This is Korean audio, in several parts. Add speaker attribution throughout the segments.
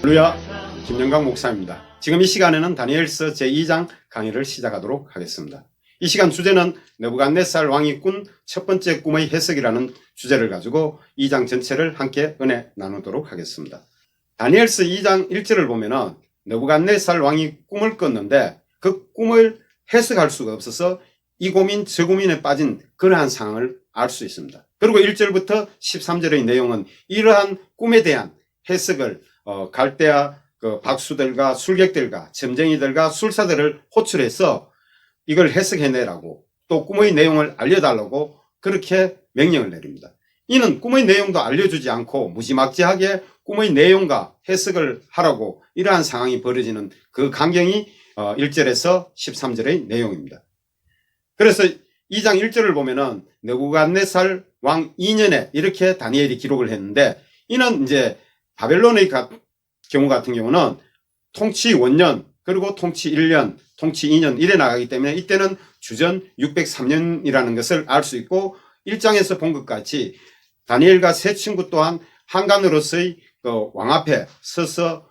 Speaker 1: 할렐루야, 김영광 목사입니다. 지금 이 시간에는 다니엘서 제2장 강의를 시작하도록 하겠습니다. 이 시간 주제는 느부갓네살 왕이 꾼 첫 번째 꿈의 해석이라는 주제를 가지고 2장 전체를 함께 은혜 나누도록 하겠습니다. 다니엘서 2장 1절을 보면은 느부갓네살 왕이 꿈을 꿨는데 그 꿈을 해석할 수가 없어서 이 고민 저 고민에 빠진 그러한 상황을 알 수 있습니다. 그리고 1절부터 13절의 내용은 이러한 꿈에 대한 해석을 갈대아 그 박수들과 술객들과 점쟁이들과 술사들을 호출해서 이걸 해석해내라고 또 꿈의 내용을 알려달라고 그렇게 명령을 내립니다. 이는 꿈의 내용도 알려주지 않고 무지막지하게 꿈의 내용과 해석을 하라고 이러한 상황이 벌어지는 그 광경이 1절에서 13절의 내용입니다. 그래서 2장 1절을 보면은 느부갓네살 왕 2년에 이렇게 다니엘이 기록을 했는데 이는 이제 바벨론의 경우 같은 경우는 통치 원년 그리고 통치 1년 통치 2년 이래 나가기 때문에 이때는 주전 603년이라는 것을 알 수 있고 1장에서 본 것 같이 다니엘과 세 친구 또한 한간으로서의 왕 앞에 서서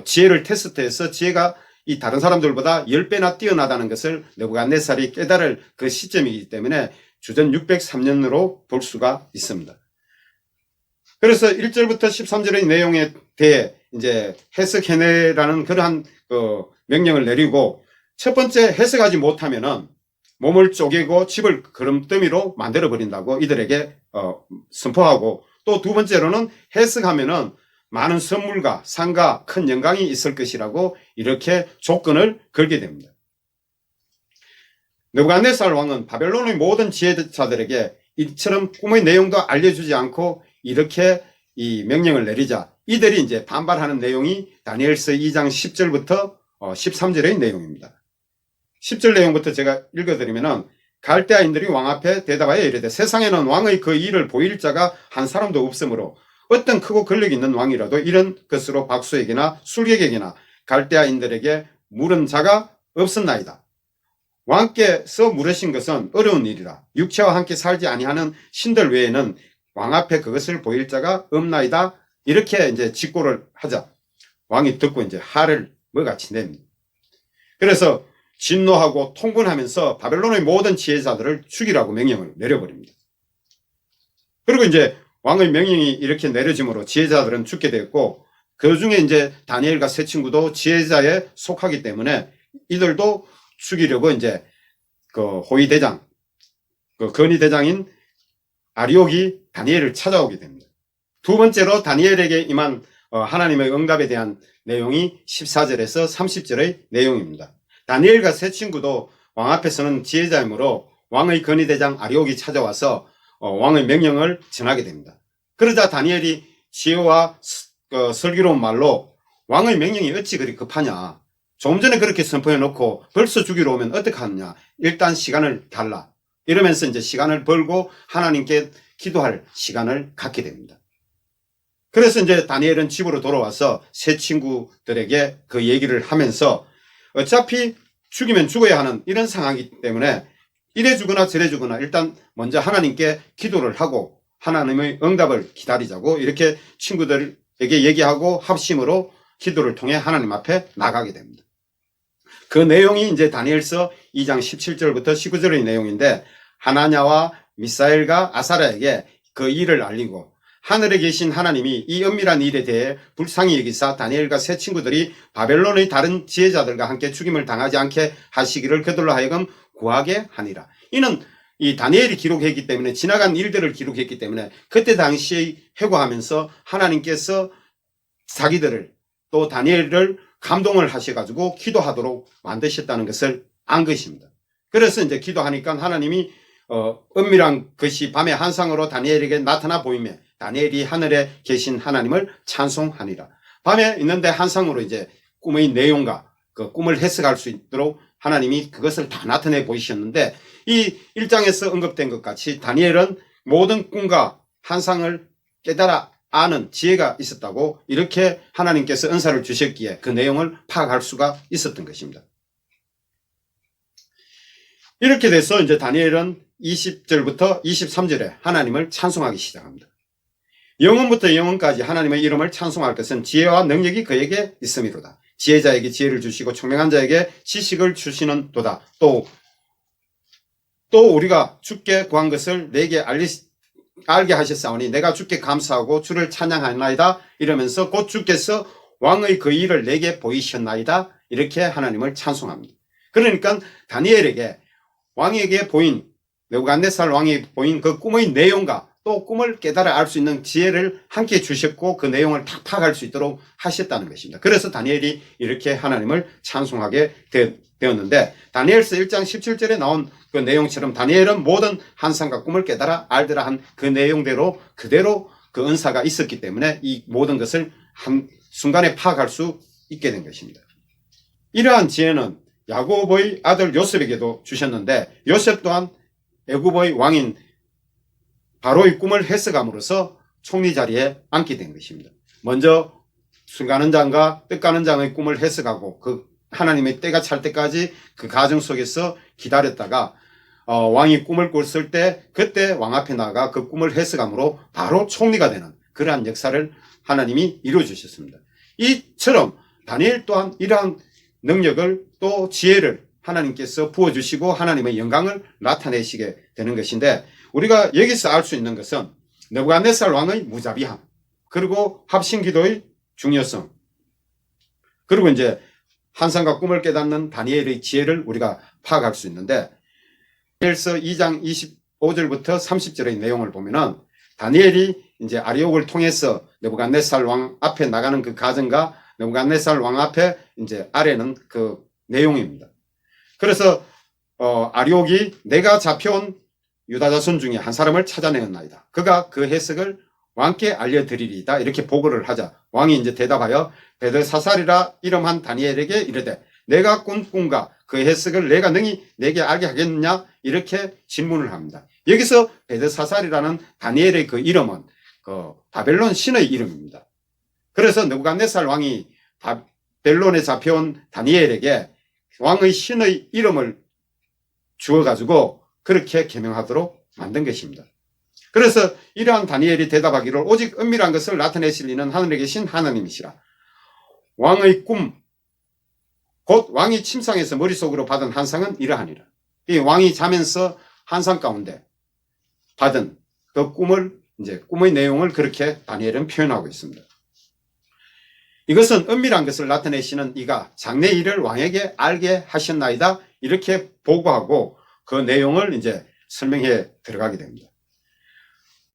Speaker 1: 지혜를 테스트해서 지혜가 이 다른 사람들보다 10배나 뛰어나다는 것을 느부갓네살이 깨달을 그 시점이기 때문에 주전 603년으로 볼 수가 있습니다. 그래서 1절부터 13절의 내용에 대해 이제 해석해내라는 그러한 명령을 내리고 첫 번째 해석하지 못하면은 몸을 쪼개고 집을 거름더미로 만들어 버린다고 이들에게 선포하고 또 두 번째로는 해석하면은 많은 선물과 상과 큰 영광이 있을 것이라고 이렇게 조건을 걸게 됩니다. 느부갓네살 왕은 바벨론의 모든 지혜자들에게 이처럼 꿈의 내용도 알려주지 않고 이렇게 이 명령을 내리자 이들이 이제 반발하는 내용이 다니엘서 2장 10절부터 13절의 내용입니다. 10절 내용부터 제가 읽어드리면은 갈대아인들이 왕 앞에 대답하여 이르되 세상에는 왕의 그 일을 보일 자가 한 사람도 없으므로 어떤 크고 권력 있는 왕이라도 이런 것으로 박수에게나 술객에게나 갈대아인들에게 물은 자가 없었나이다. 왕께서 물으신 것은 어려운 일이라 육체와 함께 살지 아니하는 신들 외에는 왕 앞에 그것을 보일 자가 없나이다. 이렇게 이제 직고를 하자 왕이 듣고 이제 화를 뭐같이 냅니다. 그래서 진노하고 통분하면서 바벨론의 모든 지혜자들을 죽이라고 명령을 내려버립니다. 그리고 이제 왕의 명령이 이렇게 내려짐으로 지혜자들은 죽게 됐고 그 중에 이제 다니엘과 세 친구도 지혜자에 속하기 때문에 이들도 죽이려고 이제 그 호위대장, 그 건의대장인 아리옥이 다니엘을 찾아오게 됩니다. 두 번째로 다니엘에게 임한 하나님의 응답에 대한 내용이 14절에서 30절의 내용입니다. 다니엘과 세 친구도 왕 앞에서는 지혜자이므로 왕의 건의대장 아리옥이 찾아와서 왕의 명령을 전하게 됩니다. 그러자 다니엘이 지혜와 슬기로운 말로 왕의 명령이 어찌 그리 급하냐. 조금 전에 그렇게 선포해 놓고 벌써 죽이러 오면 어떡하느냐. 일단 시간을 달라. 이러면서 이제 시간을 벌고 하나님께 기도할 시간을 갖게 됩니다. 그래서 이제 다니엘은 집으로 돌아와서 세 친구들에게 그 얘기를 하면서 어차피 죽이면 죽어야 하는 이런 상황이기 때문에 이래 주거나 저래 주거나 일단 먼저 하나님께 기도를 하고 하나님의 응답을 기다리자고 이렇게 친구들에게 얘기하고 합심으로 기도를 통해 하나님 앞에 나가게 됩니다. 그 내용이 이제 다니엘서 2장 17절부터 19절의 내용인데 하나냐와 미사엘과 아사랴에게 그 일을 알리고 하늘에 계신 하나님이 이 은밀한 일에 대해 불쌍히 여기사 다니엘과 세 친구들이 바벨론의 다른 지혜자들과 함께 죽임을 당하지 않게 하시기를 그들로 하여금 구하게 하니라. 이는 이 다니엘이 기록했기 때문에 지나간 일들을 기록했기 때문에 그때 당시에 회고하면서 하나님께서 자기들을 또 다니엘을 감동을 하셔가지고 기도하도록 만드셨다는 것을 안 것입니다. 그래서 이제 기도하니까 하나님이 은밀한 것이 밤의 한상으로 다니엘에게 나타나 보이며 다니엘이 하늘에 계신 하나님을 찬송하니라. 밤에 있는데 한상으로 이제 꿈의 내용과 그 꿈을 해석할 수 있도록 하나님이 그것을 다 나타내 보이셨는데 이 1장에서 언급된 것 같이 다니엘은 모든 꿈과 한상을 깨달아 아는 지혜가 있었다고 이렇게 하나님께서 은사를 주셨기에 그 내용을 파악할 수가 있었던 것입니다. 이렇게 돼서 이제 다니엘은 20절부터 23절에 하나님을 찬송하기 시작합니다. 영원부터 영원까지 하나님의 이름을 찬송할 것은 지혜와 능력이 그에게 있음이로다. 지혜자에게 지혜를 주시고 총명한 자에게 지식을 주시는 도다. 또 우리가 주께 구한 것을 내게 알게 하셨사오니 내가 주께 감사하고 주를 찬양하나이다. 이러면서 곧 주께서 왕의 그 일을 내게 보이셨나이다. 이렇게 하나님을 찬송합니다. 그러니까 다니엘에게 왕에게 보인, 느부갓네살 왕이 보인 그 꿈의 내용과 또 꿈을 깨달아 알 수 있는 지혜를 함께 주셨고 그 내용을 다 파악할 수 있도록 하셨다는 것입니다. 그래서 다니엘이 이렇게 하나님을 찬송하게 되었는데, 다니엘서 1장 17절에 나온 그 내용처럼 다니엘은 모든 환상과 꿈을 깨달아 알더라 한 그 내용대로 그대로 그 은사가 있었기 때문에 이 모든 것을 한순간에 파악할 수 있게 된 것입니다. 이러한 지혜는 야곱의 아들 요셉에게도 주셨는데, 요셉 또한 애굽의 왕인 바로의 꿈을 해석함으로써 총리 자리에 앉게 된 것입니다. 먼저 술 가는 장과 뜻 가는 장의 꿈을 해석하고 그 하나님의 때가 찰 때까지 그 과정 속에서 기다렸다가 왕이 꿈을 꿨을 때 그때 왕 앞에 나가 그 꿈을 해석함으로 바로 총리가 되는 그러한 역사를 하나님이 이루어 주셨습니다. 이처럼 다니엘 또한 이러한 능력을 또 지혜를 하나님께서 부어주시고 하나님의 영광을 나타내시게 되는 것인데, 우리가 여기서 알 수 있는 것은 느부갓네살 왕의 무자비함, 그리고 합심기도의 중요성, 그리고 이제 환상과 꿈을 깨닫는 다니엘의 지혜를 우리가 파악할 수 있는데, 다니엘서 2장 25절부터 30절의 내용을 보면은 다니엘이 이제 아리옥을 통해서 느부갓네살 왕 앞에 나가는 그 과정과 느부갓네살 왕 앞에 이제 아래는 그 내용입니다. 그래서 아리옥이 내가 잡혀온 유다 자손 중에 한 사람을 찾아내었나이다. 그가 그 해석을 왕께 알려드리리이다. 이렇게 보고를 하자 왕이 이제 대답하여 벨드사살이라 이름한 다니엘에게 이르되 내가 꾼 꿈과 그 해석을 내가 능히 내게 알게 하겠느냐? 이렇게 질문을 합니다. 여기서 벨드사살이라는 다니엘의 그 이름은 그 바벨론 신의 이름입니다. 그래서 느부갓네살 왕이 바벨론에 잡혀온 다니엘에게 왕의 신의 이름을 주어가지고 그렇게 개명하도록 만든 것입니다. 그래서 이러한 다니엘이 대답하기를 오직 은밀한 것을 나타내실 이는 하늘에 계신 하나님이시라. 왕의 꿈, 곧 왕이 침상에서 머릿속으로 받은 환상은 이러하니라. 이 왕이 자면서 환상 가운데 받은 그 꿈을, 이제 꿈의 내용을 그렇게 다니엘은 표현하고 있습니다. 이것은 은밀한 것을 나타내시는 이가 장래 일을 왕에게 알게 하셨나이다. 이렇게 보고하고 그 내용을 이제 설명해 들어가게 됩니다.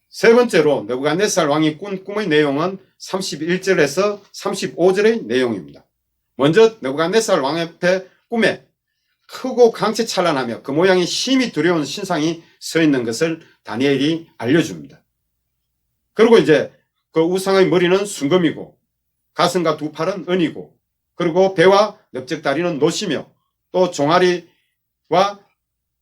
Speaker 1: 세 번째로 느부갓네살 왕이 꾼 꿈의 내용은 31절에서 35절의 내용입니다. 먼저 느부갓네살 왕 앞에 꿈에 크고 강체찬란하며 그 모양이 심히 두려운 신상이 서 있는 것을 다니엘이 알려줍니다. 그리고 이제 그 우상의 머리는 순금이고 가슴과 두 팔은 은이고, 그리고 배와 넓적다리는 노시며 또 종아리와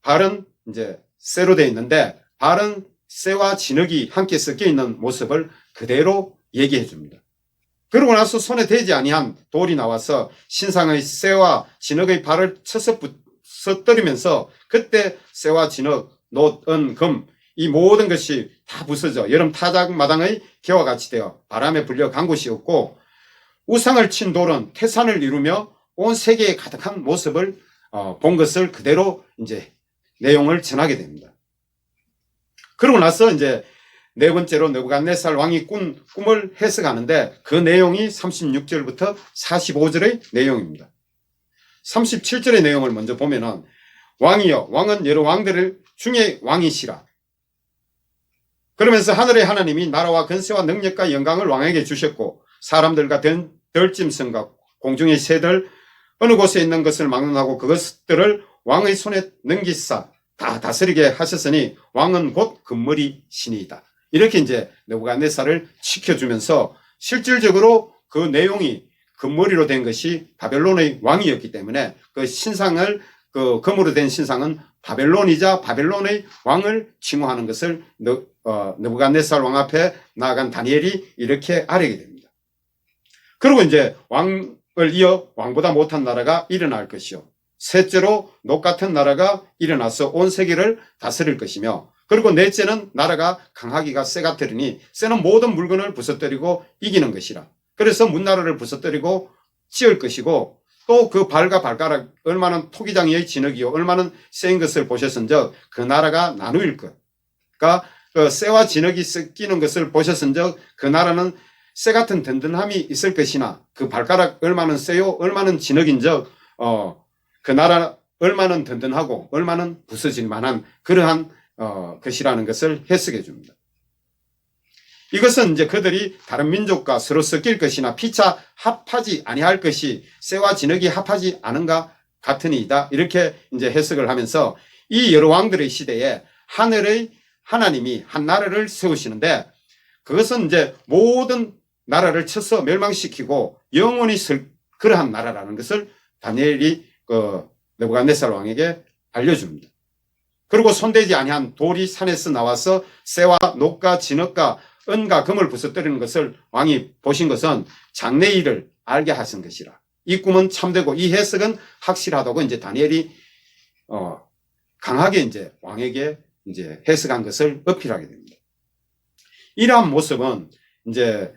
Speaker 1: 발은 이제 쇠로 되어 있는데 발은 쇠와 진흙이 함께 섞여 있는 모습을 그대로 얘기해 줍니다. 그러고 나서 손에 대지 아니한 돌이 나와서 신상의 쇠와 진흙의 발을 쳐서 부서뜨리면서 그때 쇠와 진흙, 놋, 은, 금 이 모든 것이 다 부서져 여름 타작마당의 개와 같이 되어 바람에 불려 간 곳이 없고, 우상을 친 돌은 태산을 이루며 온 세계에 가득한 모습을 본 것을 그대로 이제 내용을 전하게 됩니다. 그러고 나서 이제 네 번째로 느부갓네살 왕이 꾼 꿈을 해석하는데 그 내용이 36절부터 45절의 내용입니다. 37절의 내용을 먼저 보면은 왕이여 왕은 여러 왕들 중에 왕이시라. 그러면서 하늘의 하나님이 나라와 근세와 능력과 영광을 왕에게 주셨고 사람들과 덜짐승과 공중의 새들 어느 곳에 있는 것을 막론하고 그것들을 왕의 손에 넘기사 다 다스리게 하셨으니 왕은 곧 금머리 신이다. 이렇게 이제 느부갓네살을 지켜주면서 실질적으로 그 내용이 금머리로 된 것이 바벨론의 왕이었기 때문에 그 신상을, 그 금으로 된 신상은 바벨론이자 바벨론의 왕을 칭호하는 것을 느부갓네살 왕 앞에 나아간 다니엘이 이렇게 알게 됩니다. 그리고 이제 왕을 이어 왕보다 못한 나라가 일어날 것이요 셋째로 녹 같은 나라가 일어나서 온 세계를 다스릴 것이며, 그리고 넷째는 나라가 강하기가 쇠가 되리니 쇠는 모든 물건을 부서뜨리고 이기는 것이라. 그래서 문나라를 부서뜨리고 찌을 것이고 또 그 발과 발가락 얼마나 토기장이의 진흙이요 얼마나 쇠인 것을 보셨은즉 그 나라가 나누일 것. 그러니까 그 쇠와 진흙이 섞이는 것을 보셨은즉 그 나라는 쇠 같은 든든함이 있을 것이나 그 발가락 얼마나 쇠요 얼마나 진흙인즉 그 나라 얼마나 든든하고 얼마나 부서질 만한 그러한 것이라는 것을 해석해 줍니다. 이것은 이제 그들이 다른 민족과 서로 섞일 것이나 피차 합하지 아니할 것이 쇠와 진흙이 합하지 않은가 같으니이다. 이렇게 이제 해석을 하면서 이 여러 왕들의 시대에 하늘의 하나님이 한 나라를 세우시는데 그것은 이제 모든 나라를 쳐서 멸망시키고 영원히 설 그러한 나라라는 것을 다니엘이 느부갓네살 왕에게 알려줍니다. 그리고 손대지 아니한 돌이 산에서 나와서 쇠와 녹과 진흙과 은과 금을 부서뜨리는 것을 왕이 보신 것은 장래일을 알게 하신 것이라. 이 꿈은 참되고 이 해석은 확실하다고 이제 다니엘이 강하게 이제 왕에게 이제 해석한 것을 어필하게 됩니다. 이러한 모습은 이제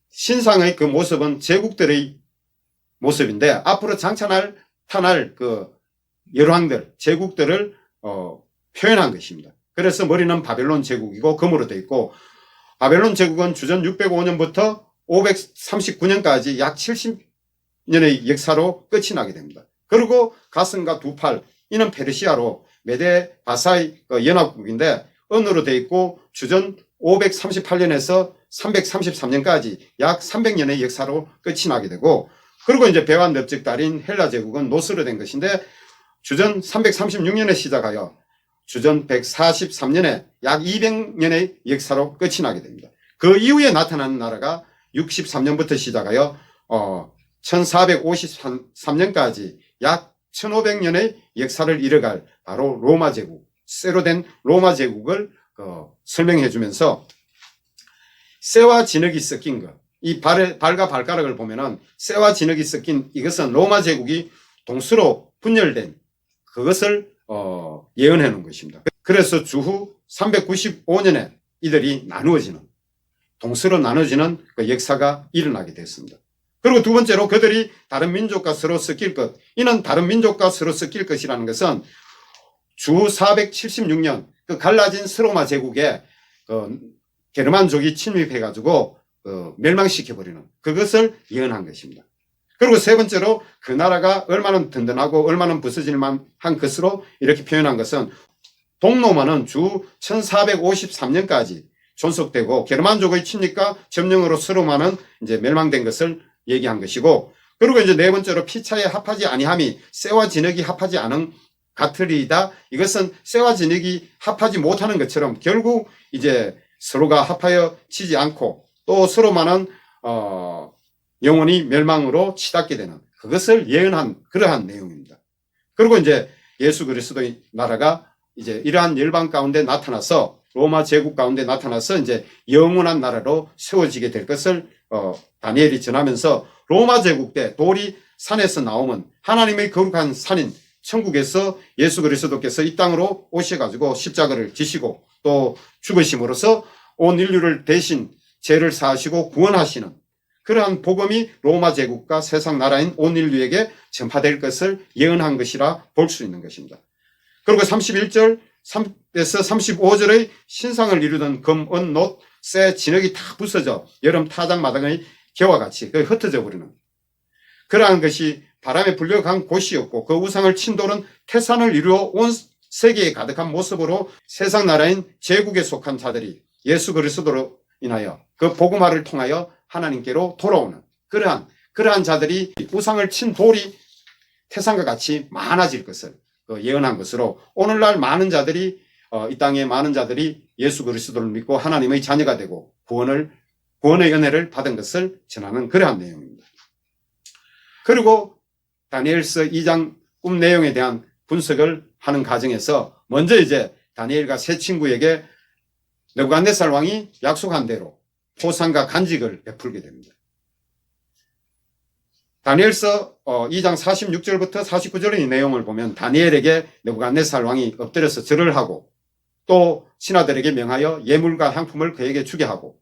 Speaker 1: 신상의 그 모습은 제국들의 모습인데 앞으로 탄할 그 열왕들, 제국들을 표현한 것입니다. 그래서 머리는 바벨론 제국이고 금으로 되어 있고 바벨론 제국은 주전 605년부터 539년까지 약 70년의 역사로 끝이 나게 됩니다. 그리고 가슴과 두 팔, 이는 페르시아로 메데 바사의 연합국인데 은으로 되어 있고 주전 538년에서 333년까지 약 300년의 역사로 끝이 나게 되고 그리고 이제 배와 넓적 달인 헬라 제국은 노스로 된 것인데 주전 336년에 시작하여 주전 143년에 약 200년의 역사로 끝이 나게 됩니다. 그 이후에 나타나는 나라가 63년부터 시작하여 1453년까지 약 1500년의 역사를 이뤄갈 바로 로마 제국, 쇠로 된 로마 제국을 설명해 주면서 쇠와 진흙이 섞인 것, 이 발과 발가락을 보면은 쇠와 진흙이 섞인 이것은 로마 제국이 동서로 분열된 그것을 예언해 놓은 것입니다. 그래서 주후 395년에 이들이 나누어지는 동서로 나눠지는 그 역사가 일어나게 됐습니다. 그리고 두 번째로 그들이 다른 민족과 서로 섞일 것, 이는 다른 민족과 서로 섞일 것이라는 것은 주 476년 그 갈라진 스로마 제국에 게르만족이 침입해가지고 멸망시켜버리는 그것을 예언한 것입니다. 그리고 세 번째로 그 나라가 얼마나 든든하고 얼마나 부서질 만한 것으로 이렇게 표현한 것은 동로마는 주 1453년까지 존속되고 게르만족의 침입과 점령으로 스로마는 이제 멸망된 것을 얘기한 것이고 그리고 이제 네 번째로 피차에 합하지 아니함이 쇠와 진흙이 합하지 않은 같으리이다. 이것은 쇠와 진흙이 합하지 못하는 것처럼 결국 이제 서로가 합하여지지 않고 또 서로만은 영원히 멸망으로 치닫게 되는 그것을 예언한 그러한 내용입니다. 그리고 이제 예수 그리스도의 나라가 이제 이러한 열방 가운데 나타나서 로마 제국 가운데 나타나서 이제 영원한 나라로 세워지게 될 것을 다니엘이 전하면서 로마 제국 때 돌이 산에서 나오면 하나님의 거룩한 산인 천국에서 예수 그리스도께서 이 땅으로 오셔가지고 십자가를 지시고 또 죽으심으로써 온 인류를 대신 죄를 사하시고 구원하시는 그러한 복음이 로마 제국과 세상 나라인 온 인류에게 전파될 것을 예언한 것이라 볼 수 있는 것입니다. 그리고 31절 3에서 35절의 신상을 이루던 금, 은, 놋, 쇠, 진흙이 다 부서져 여름 타작 마당의 개와 같이 흩어져 버리는 그러한 것이 바람에 불려간 곳이었고 그 우상을 친 돌은 태산을 이루어 온 세계에 가득한 모습으로 세상 나라인 제국에 속한 자들이 예수 그리스도로 인하여 그 복음화를 통하여 하나님께로 돌아오는 그러한 자들이 우상을 친 돌이 태산과 같이 많아질 것을 예언한 것으로 오늘날 많은 자들이 이 땅에 많은 자들이 예수 그리스도를 믿고 하나님의 자녀가 되고 구원의 은혜를 받은 것을 전하는 그러한 내용입니다. 그리고 다니엘서 2장 꿈 내용에 대한 분석을 하는 과정에서 먼저 이제 다니엘과 세 친구에게 느부갓네살 왕이 약속한 대로 포상과 간직을 베풀게 됩니다. 다니엘서 2장 46절부터 49절의 내용을 보면 다니엘에게 느부갓네살 왕이 엎드려서 절을 하고 또 신하들에게 명하여 예물과 향품을 그에게 주게 하고,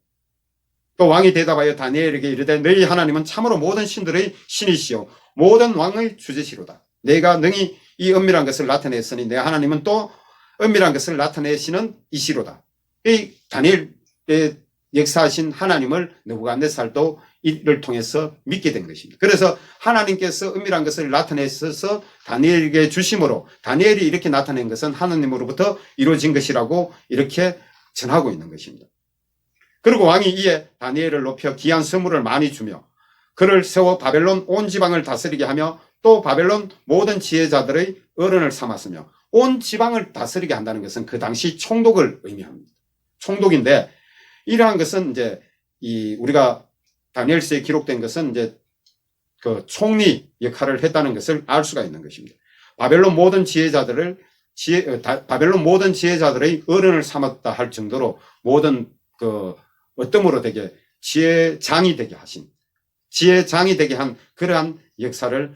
Speaker 1: 또 왕이 대답하여 다니엘에게 이르되 너희 하나님은 참으로 모든 신들의 신이시요 모든 왕의 주제시로다. 내가 능히 이 은밀한 것을 나타냈으니 내 하나님은 또 은밀한 것을 나타내시는 이시로다. 이 다니엘의 역사하신 하나님을 느부갓네살도 이를 통해서 믿게 된 것입니다. 그래서 하나님께서 은밀한 것을 나타내셔서 다니엘에게 주심으로 다니엘이 이렇게 나타낸 것은 하나님으로부터 이루어진 것이라고 이렇게 전하고 있는 것입니다. 그리고 왕이 이에 다니엘을 높여 귀한 선물을 많이 주며 그를 세워 바벨론 온 지방을 다스리게 하며 또 바벨론 모든 지혜자들의 어른을 삼았으며, 온 지방을 다스리게 한다는 것은 그 당시 총독을 의미합니다. 총독인데, 이러한 것은 이제 우리가 다니엘서에 기록된 것은 이제 그 총리 역할을 했다는 것을 알 수가 있는 것입니다. 바벨론 모든 지혜자들의 어른을 삼았다 할 정도로 모든 그 어떤 되게 지혜장이 되게 한 그러한 역사를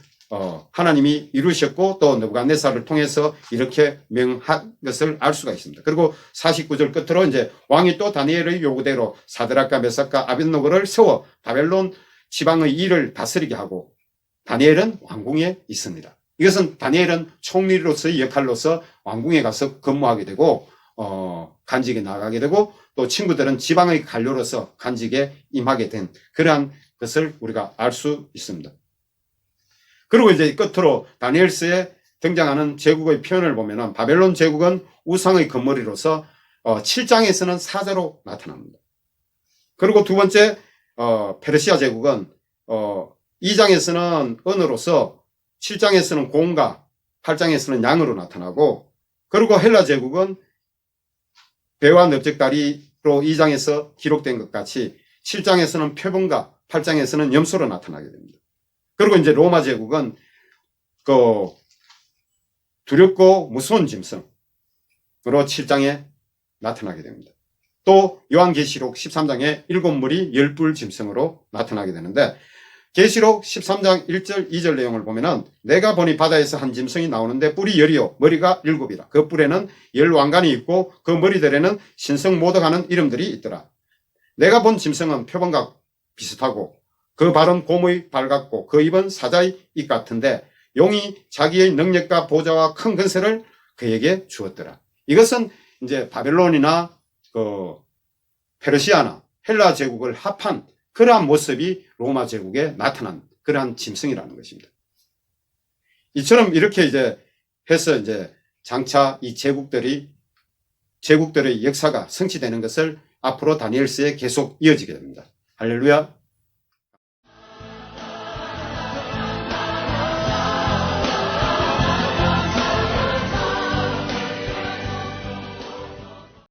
Speaker 1: 하나님이 이루셨고, 또 느부갓네살을 통해서 이렇게 명한 것을 알 수가 있습니다. 그리고 49절 끝으로 이제 왕이 또 다니엘의 요구대로 사드락과 메삭과 아벳노고를 세워 바벨론 지방의 일을 다스리게 하고, 다니엘은 왕궁에 있습니다. 이것은 다니엘은 총리로서의 역할로서 왕궁에 가서 근무하게 되고 간직에 나가게 되고, 또 친구들은 지방의 관료로서 간직에 임하게 된 그러한 것을 우리가 알 수 있습니다. 그리고 이제 끝으로 다니엘서에 등장하는 제국의 표현을 보면은 바벨론 제국은 우상의 건물이로서 7장에서는 사자로 나타납니다. 그리고 두 번째 페르시아 제국은 2장에서는 은으로서, 7장에서는 곰과 8장에서는 양으로 나타나고, 그리고 헬라 제국은 배와 넓적다리로 2장에서 기록된 것 같이 7장에서는 표범과 8장에서는 염소로 나타나게 됩니다. 그리고 이제 로마 제국은 그 두렵고 무서운 짐승으로 7장에 나타나게 됩니다. 또 요한계시록 13장에 7물이 10뿔 짐승으로 나타나게 되는데, 계시록 13장 1절 2절 내용을 보면은 내가 보니 바다에서 한 짐승이 나오는데 뿔이 10이요 머리가 7이라. 그 뿔에는 10왕관이 있고 그 머리들에는 신성모독하는 이름들이 있더라. 내가 본 짐승은 표범과 비슷하고 그 발은 곰의 발 같고 그 입은 사자의 입 같은데 용이 자기의 능력과 보좌와 큰 권세를 그에게 주었더라. 이것은 이제 바벨론이나 그 페르시아나 헬라 제국을 합한 그러한 모습이 로마 제국에 나타난 그러한 짐승이라는 것입니다. 이처럼 이렇게 이제 해서 이제 장차 이 제국들의 역사가 성취되는 것을 앞으로 다니엘서에 계속 이어지게 됩니다. 할렐루야.